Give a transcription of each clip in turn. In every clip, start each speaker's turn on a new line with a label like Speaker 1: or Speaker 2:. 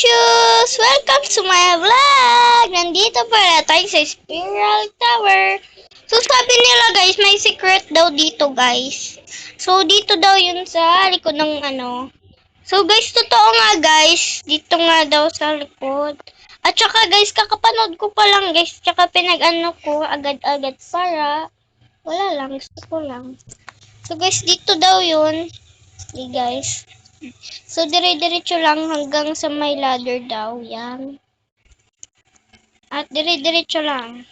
Speaker 1: Precious! Welcome to my vlog! Nandito pala tayo sa Spiral Tower. So, sabi nila guys, may secret daw dito guys. So, dito daw yun sa likod ng ano. So, guys, totoo nga guys. Dito nga daw sa likod. At saka guys, kakapanood ko pa lang guys. Tsaka pinag-ano ko agad-agad para wala lang, gusto ko lang. So, guys, dito daw yun. Okay, guys. So, dire-diretso lang hanggang sa may ladder daw. Yan. At dire-diretso lang.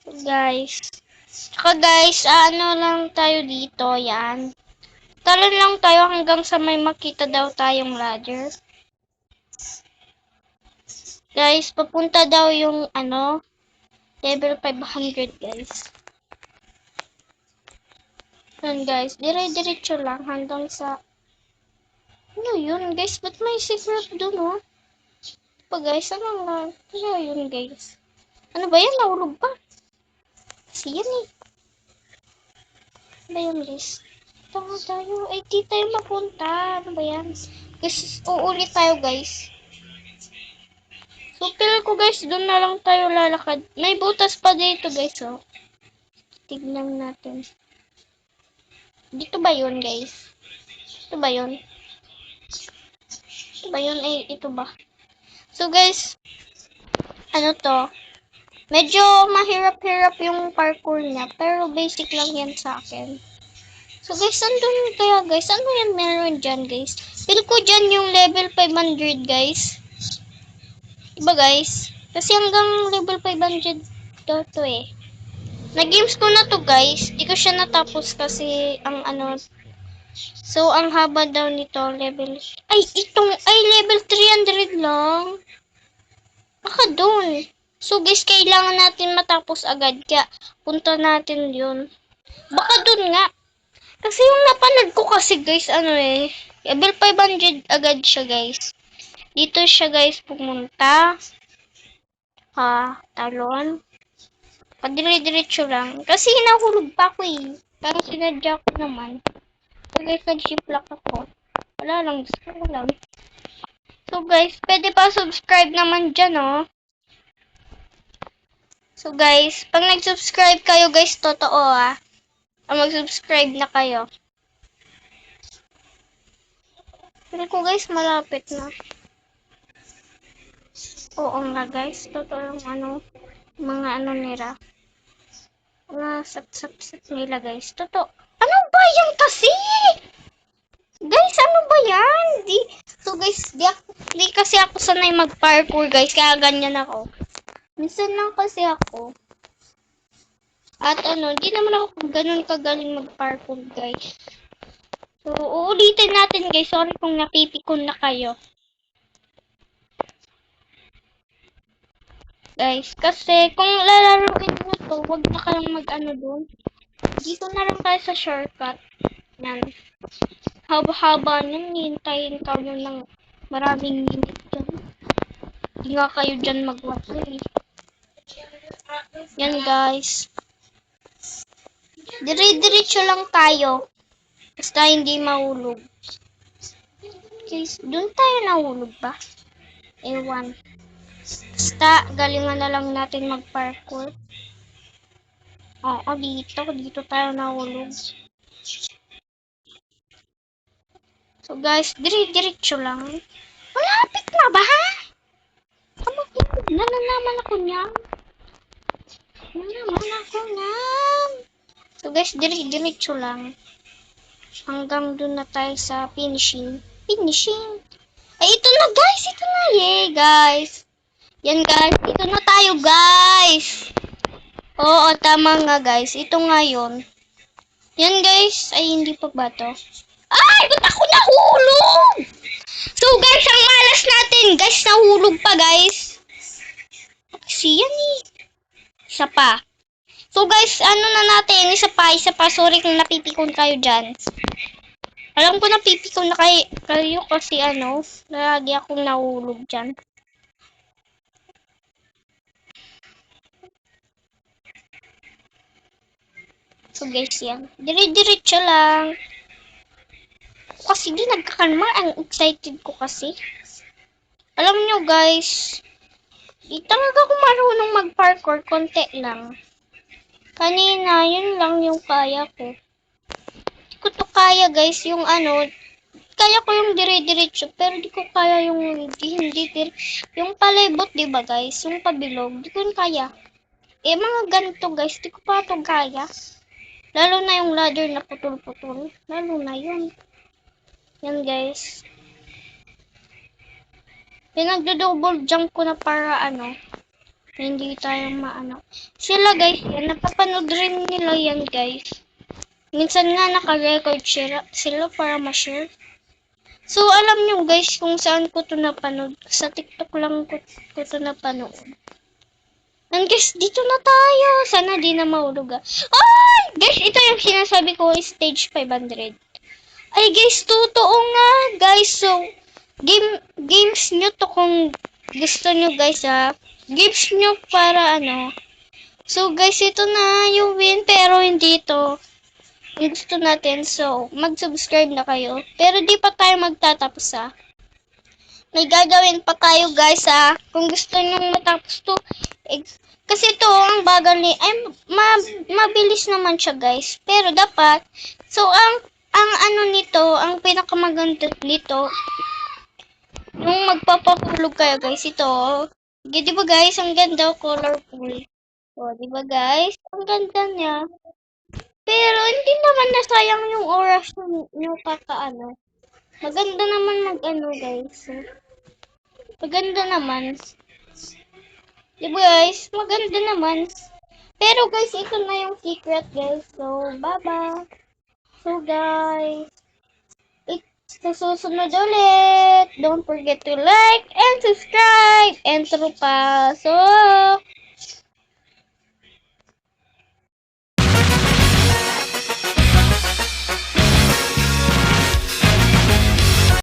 Speaker 1: So, guys. Tsaka guys, ano lang tayo dito. Yan. Talon lang tayo hanggang sa may makita daw tayong ladder. Guys, papunta daw yung ano, level 500 guys. Yan guys, dire-diretso lang hanggang sa ano yun guys, ba't may secret dun oh? Pa guys, ano nga? Ano yun guys? Ano ba yan? Nahulog pa? Kasi yan eh. Ano ba yan guys? Tama tayo. Ay, di tayo mapunta. Ano ba yan? Guys, uulit tayo guys. So, feel ko guys, doon na lang tayo lalakad. May butas pa dito guys oh. Tignan natin. Dito ba yun guys? Ito ba yun? Ito ba yun? Ay, ito ba? So guys, ano to? Medyo mahirap-hirap yung parkour niya, pero basic lang yan sa akin. So guys, andun kaya guys? Ano yan meron dyan guys? Feel ko dyan yung level 500 guys. Diba guys? Kasi hanggang level 500 daw to eh. Na-games ko na to guys. Di ko siya natapos kasi ang ano. So, ang haba daw nito level. Ay, ay level 300 lang. Baka dun. So guys, kailangan natin matapos agad. Kaya punta natin yun. Baka dun nga. Kasi yung napanood ko kasi guys, ano eh. Level 500 agad siya guys. Dito siya guys pumunta. Talon. Padire-diretso lang. Kasi hinahulog pa ako eh. Parang sinadya ko naman. So guys, nag-shiplak ako. Wala lang. Gusto ko lang. So guys, pwede pa subscribe naman dyan oh. So guys, pag nag-subscribe kayo guys, totoo ah. Mag-subscribe na kayo. Pero ko guys, malapit na. Oo nga guys, totoo yung ano, mga ano nila. Mga sap nila guys. Totoo. Ano ba yan kasi? Guys, ano ba yan? So guys, di kasi ako sanay mag-parkour guys, kaya ganyan ako. Minsan lang kasi ako. At ano, di naman ako ganun kagaling mag-parkour guys. So, uulitin natin guys. Sorry kung napipikon na kayo. Guys, kasi kung lalaruin mo to, wag na kayong mag-ano doon. Dito na lang tayo sa shortcut. Yan. Haba-haba nun, hintayin kayo ng maraming minute dyan. Hindi nga kayo dyan mag-watch eh. Yan guys. Dire-diretso lang tayo. Basta hindi mahulog. Guys, doon tayo nahulog ba? Ewan. Basta, galingan na lang natin mag-parkour. Oo, dito tayo nahulog. So guys, diretso lang. Malapit na ba? Naman ako niyan. So guys, diretso lang. Hanggang dun na tayo sa finishing. Ay, ito na guys! Ito na! Yay, guys! Yan guys, ito na tayo guys! Oo, tama nga guys. Ito nga yun. Yan guys. Ay, hindi pa ba to? Ay, ba't ako nahulog? So guys, ang malas natin. Guys, nahulog pa guys. Kasi yan eh. Isa pa. So guys, ano na natin? Isa pa. Sorry kung napipikon kayo dyan. Alam ko napipikon na kayo kasi ano, lagi akong nahulog dyan. So guys, yan. Diretso lang. kasi di nagkakalma. Ang excited ko kasi. Alam nyo guys, di talaga ako marunong mag-parkour. Konti lang. Kanina, yun lang yung kaya ko. Di ko to kaya guys, yung ano, kaya ko yung dire-diretso, pero di ko kaya yung hindi yung palibot, di ba guys? Yung pabilog, di ko yun kaya. Eh, mga ganito guys, di ko pa ito kaya. Lalo na yung ladder na putol-putol. Lalo na yun. Yan guys. Pinagdo-double jump ko na para ano, hindi tayo maano. Sila guys, yan, napapanood rin nila yan guys. Minsan nga naka-record sila para ma-share. So, alam nyo guys kung saan ko to napanood. Sa TikTok lang ko to napanood. And guys, dito na tayo. Sana di na mahulog ah. Ay! Guys, ito yung sinasabi ko, stage 500. Ay guys, totoo nga guys. So, games nyo to kung gusto nyo guys ah. Games nyo para ano. So guys, ito na yung win pero hindi to yung gusto natin. So, mag-subscribe na kayo. Pero di pa tayo magtatapos ah. May gagawin pa tayo guys ah. Kung gusto nyo matapos to. Kasi to, ang bagal ni, ay, mabilis naman siya guys. Pero dapat, so ang ano nito, ang pinakamaganda nito, yung magpapahulog kayo guys, ito. Di ba guys, ang ganda, colorful. O, di ba guys? Ang ganda niya. Pero hindi naman nasayang yung oras nyo kakaano. Maganda naman mag-ano guys. Maganda naman. Di ba guys? Maganda naman. Pero guys, ito na yung secret guys. So, bye-bye. So guys, sa susunod ulit, don't forget to like and subscribe and true pa. So,